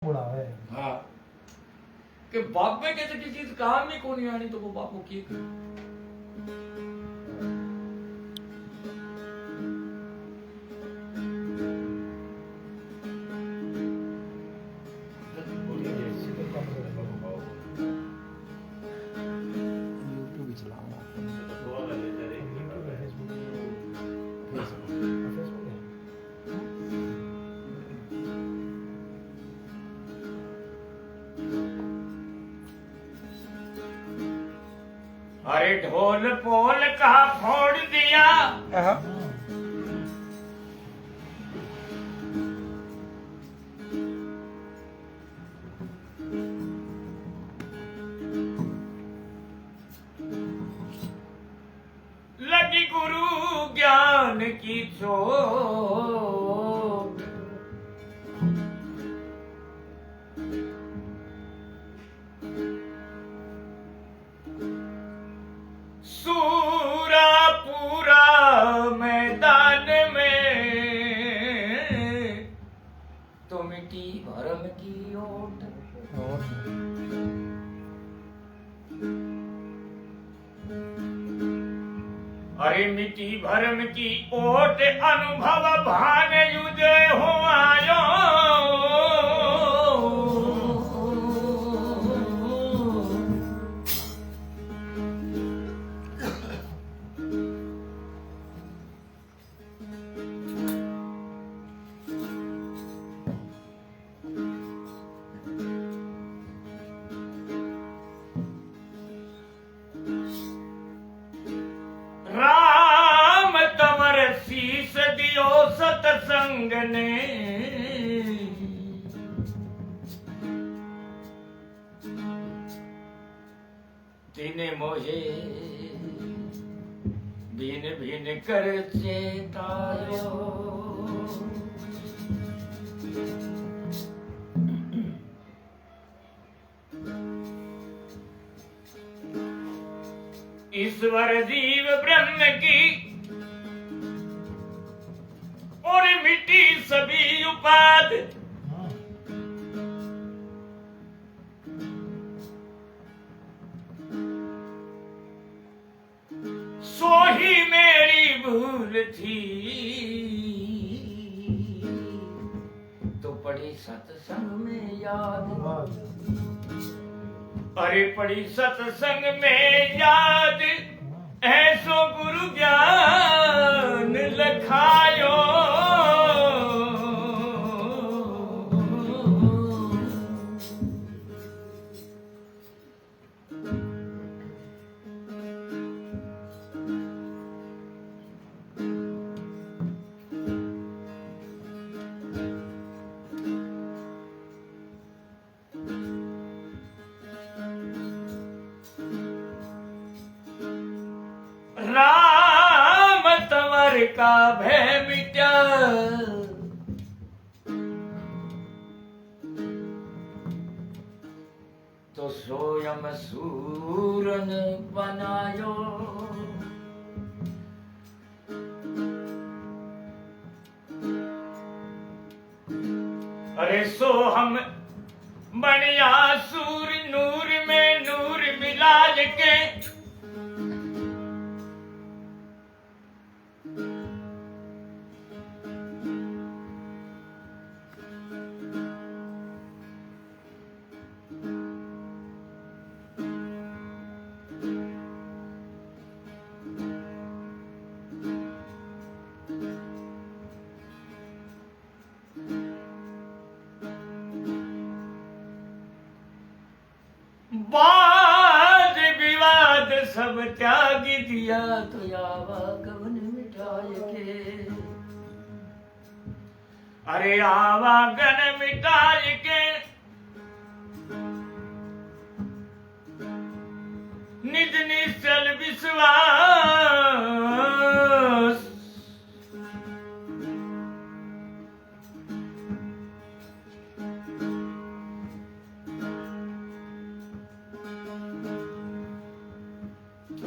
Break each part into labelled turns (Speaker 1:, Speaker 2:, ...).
Speaker 1: उड़ावे।
Speaker 2: हाँ कि बाप में कैसे किसी चीज काम नहीं को नहीं आनी तो वो बाप को किए करे।
Speaker 1: यूट्यूब चलाऊंगा।
Speaker 2: अरे ढोल पोल का फोड़ दिया लगी गुरु ज्ञान की चोट। सूरा पूरा मैदान में तो मिट्टी भरम की ओट। अरे मिट्टी भरम की ओट अनुभव भान युजय हो आयो। राम तमर शीस दियो सतसंग ने। तिने मोहे भिन भिन कर चेतायो। ईश्वर जीव ब्रह्म की और मिट्टी सभी उपाद। सो ही मेरी भूल थी तो पड़ी सत्संग में याद। अरे पड़ी सत्संग में याद ऐसो गुरु ज्ञान लखायो। राम तंवर का भय मिटा तो सोयम सूरन बनायो। अरे सो हम बनिया सूर नूर में नूर मिलाज के। वाद विवाद सब त्याग दिया तो आवागमन मिटाए के। अरे आवागन मिटाए के निज निश्चल विश्वास।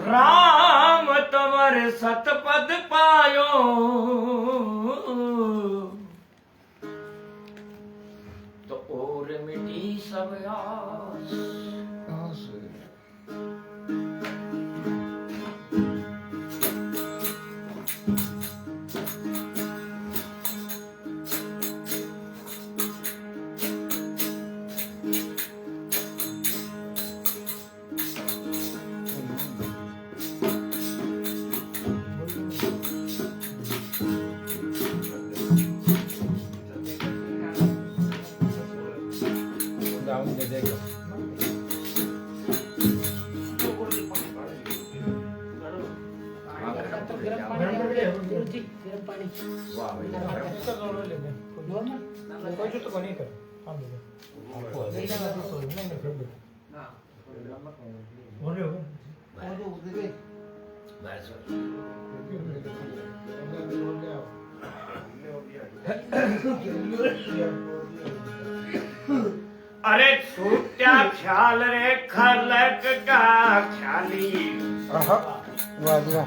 Speaker 2: राम तंवर सतपद पायो तो और सब आस
Speaker 1: जाऊन दे देगा
Speaker 2: अरे छूट्या ख्याल रे खलक का ख्याली
Speaker 1: वाह वाह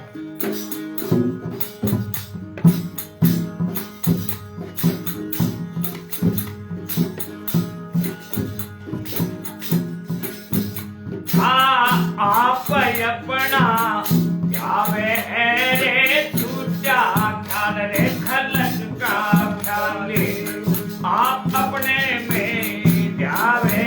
Speaker 2: आप अपना जावे रे छूट्या ख्याल रे खलक का ख्याली आप अपने में जावे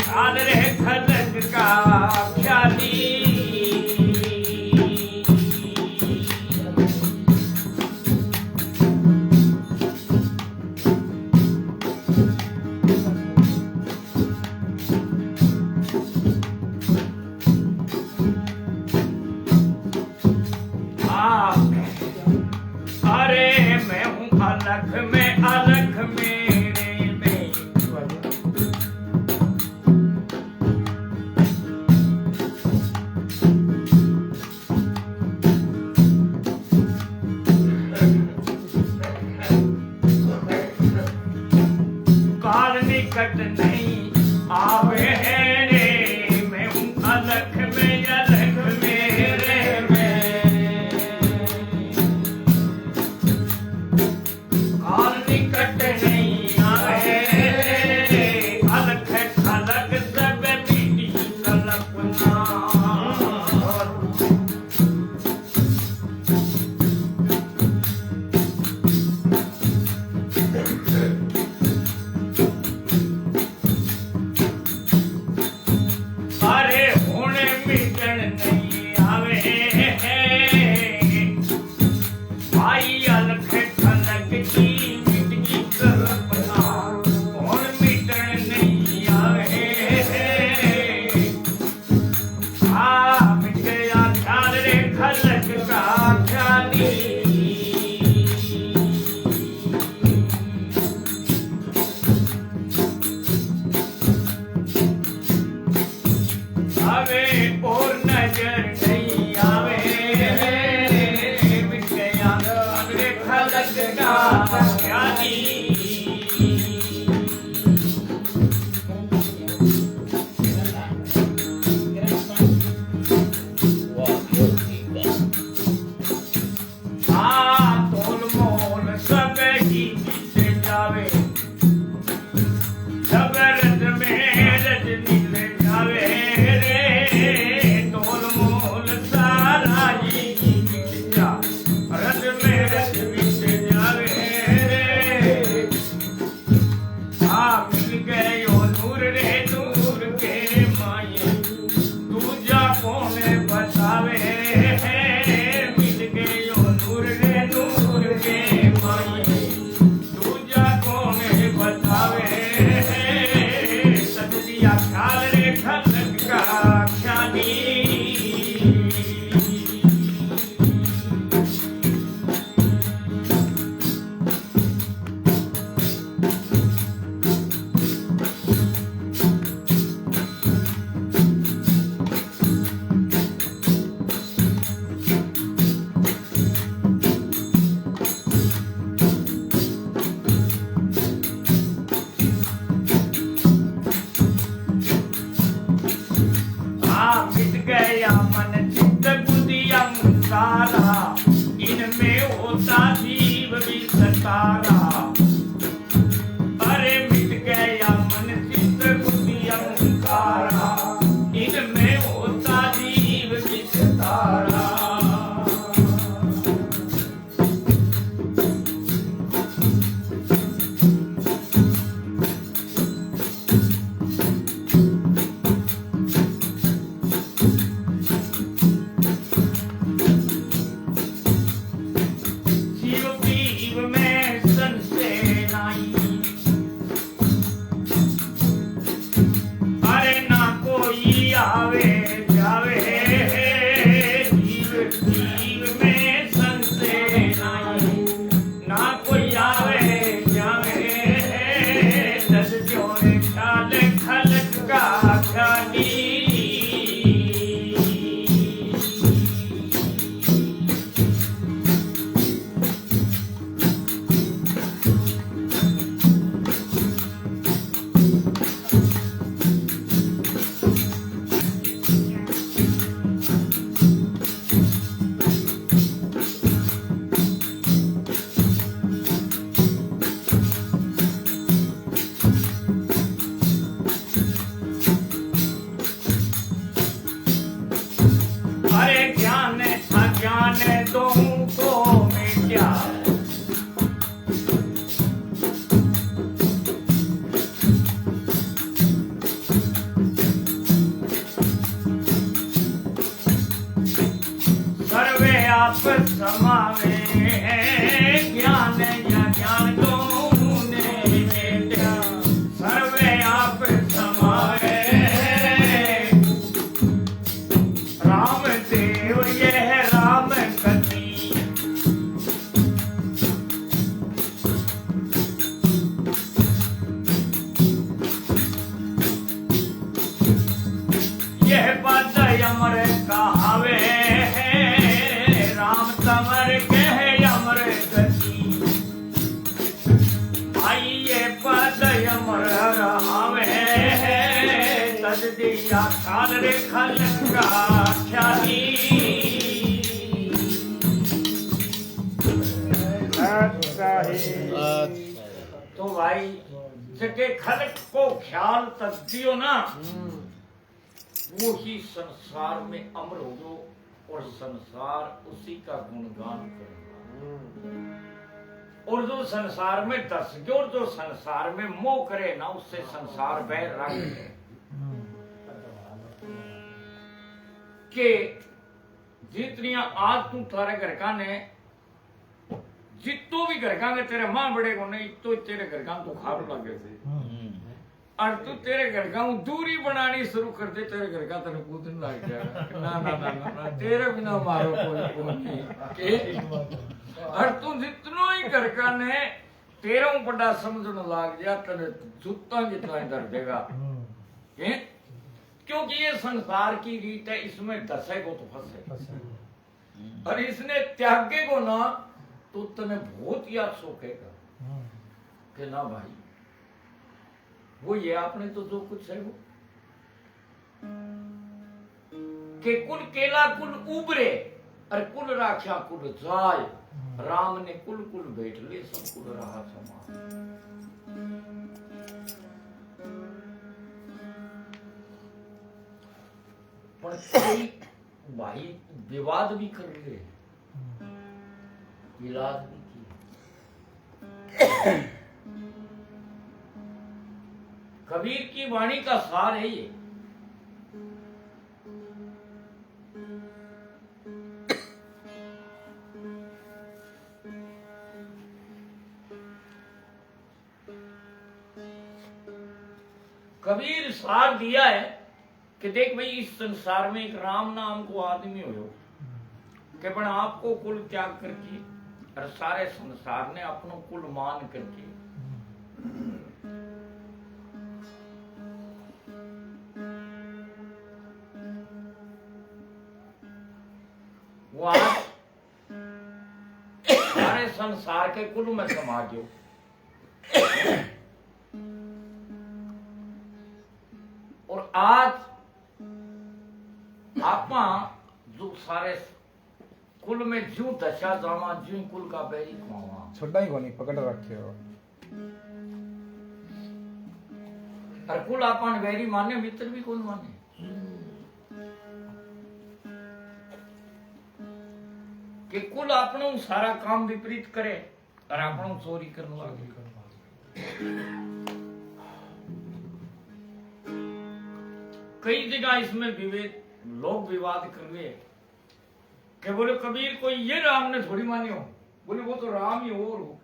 Speaker 2: ख्याल रे खलक का ख्याली अरे मैं हूँ अलख मेरे में काल निकट नहीं आवे रे मैं हूँ अलख मेरे में काल निकट नहीं आवे अलख खलक सब बीती कल्पना अरे हुण मिटन नहीं आवे भाई अलख खलक की मिटगी कल्पना हुण मिटन नहीं आवे मिट गया ख्याल रे खलक का ख्याली आवे और नजर नहीं आवे मिट गया अगले खलक का ख्याली तोल मोल सब ही बीते जावे सब रज में रजनी ले जावे रे आप समावे ज्ञान या ज्ञान ने वेद्या सर्वे आप समावे राम देव यह राम कथी यह पद अमर कहावे राम तमर कह अमर गति भाई ये पद अमर रहावे तद दिया खाल रे खलंगा ख्याली तो भाई जके खलक को ख्याल तक दियो ना वो ही संसार में अमर हो जो और संसार उसी का गुणगान करेगा और जो संसार में दस गयो और जो संसार में मोह करे ना उससे संसार बैर रख ले कि जितनियां आज तू थारे घर का ने जितो भी घर का में तेरे मां बड़े को नहीं तो तेरे घर का तो खाब लगे थे और तू तेरे घर का दूरी बनानी शुरू कर दे तेरे घर का तेरे कूदने लग जाएगा ना ना ना ना, ना तेरे बिना मारो कोई नहीं और तू जितनो ही घर का ने तेरा बड़ा समझने लग जा तेरे जूता जितना ही दर देगा क्योंकि ये संसार की रीत है इसमें दसे को तो फंसे और इसने त्यागे को ना तो तने बहुत याद सोखेगा कि ना भाई वो ये आपने तो जो कुछ है वो के कुल केला कुल उबरे और कुल राख्या कुल जाय राम ने कुल कुल बैठ ले सब कुल रहा समान पर कोई भाई विवाद भी कर रहे इलाज भी किया कबीर की वाणी का सार है ये कबीर सार दिया है कि देख भाई इस संसार में एक राम नाम को आदमी हो कि पण आपको कुल त्याग करके और सारे संसार ने अपनो कुल मान करके वो आज सारे संसार के कुल में समा गयो और आज आपा जो सारे कुल में जू दशा जावा जू कुल का बैरी खुआवा
Speaker 1: छोटा ही कोनी पकड़ रखे हो
Speaker 2: और कुल आपन बैरी माने मित्र भी कौन माने कि कुल आपनो सारा काम विपरीत करे और आपनो चोरी करने लगे कई जगह इसमें विवेक लोग विवाद कर रहे हैं कि बोले कबीर कोई ये राम ने थोड़ी मानी हो बोले वो तो राम ही और हो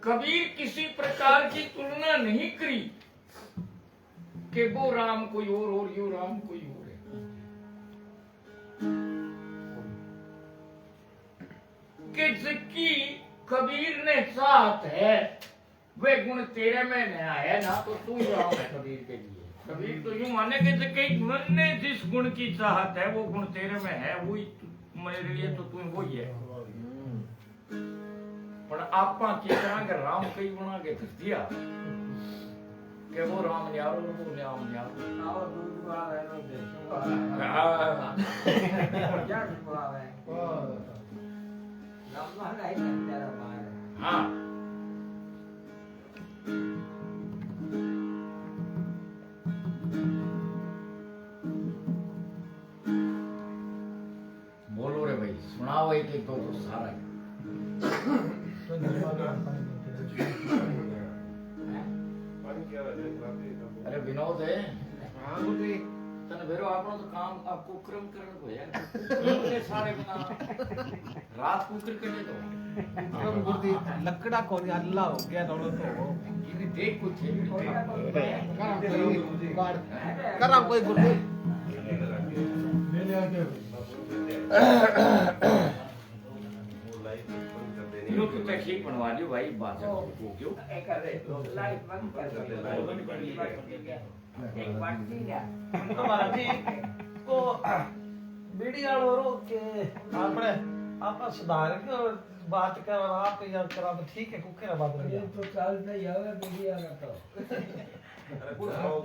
Speaker 2: कबीर किसी प्रकार की तुलना नहीं करी कि वो राम कोई और यो राम कोई और है कि जिसकी कबीर ने चाहत है वे गुण तेरे में नहीं आया ना तो तू राम है कबीर के लिए कबीर तो यूं माने कि मन ने जिस गुण की चाहत है वो गुण तेरे में है वही मेरे लिए तो तू वही है पर आपा की तरह के राम कई बना के धस दिया कि वो राम न्यारो वो राम न्यारो आओ दूध वाला है नो देखो क्या बोला है राम वाला है तेरा मार हां बोलो रे भाई के दो तो सारा ही। अरे विनोद है तने भेरो आपनो तो काम आप कुकरम करन को यार इतने सारे बना रात कुकर करने दो
Speaker 3: कुकरम गुर्दी लकड़ा को अल्लाह हो गया दोनों तो
Speaker 2: ये देख कुछ है
Speaker 3: करम कोई गुर्दी
Speaker 2: यो तो ठीक बनवा लियो भाई बात है वो क्यों
Speaker 4: लाइट बंद कर दो एक बात नहीं है
Speaker 3: हमारा जी को मीडिया वालों के आपने आपा सुधार के और बात कर आप या करा तो ठीक है कुके ना बात
Speaker 4: ये तो चलता ही है मीडिया का तो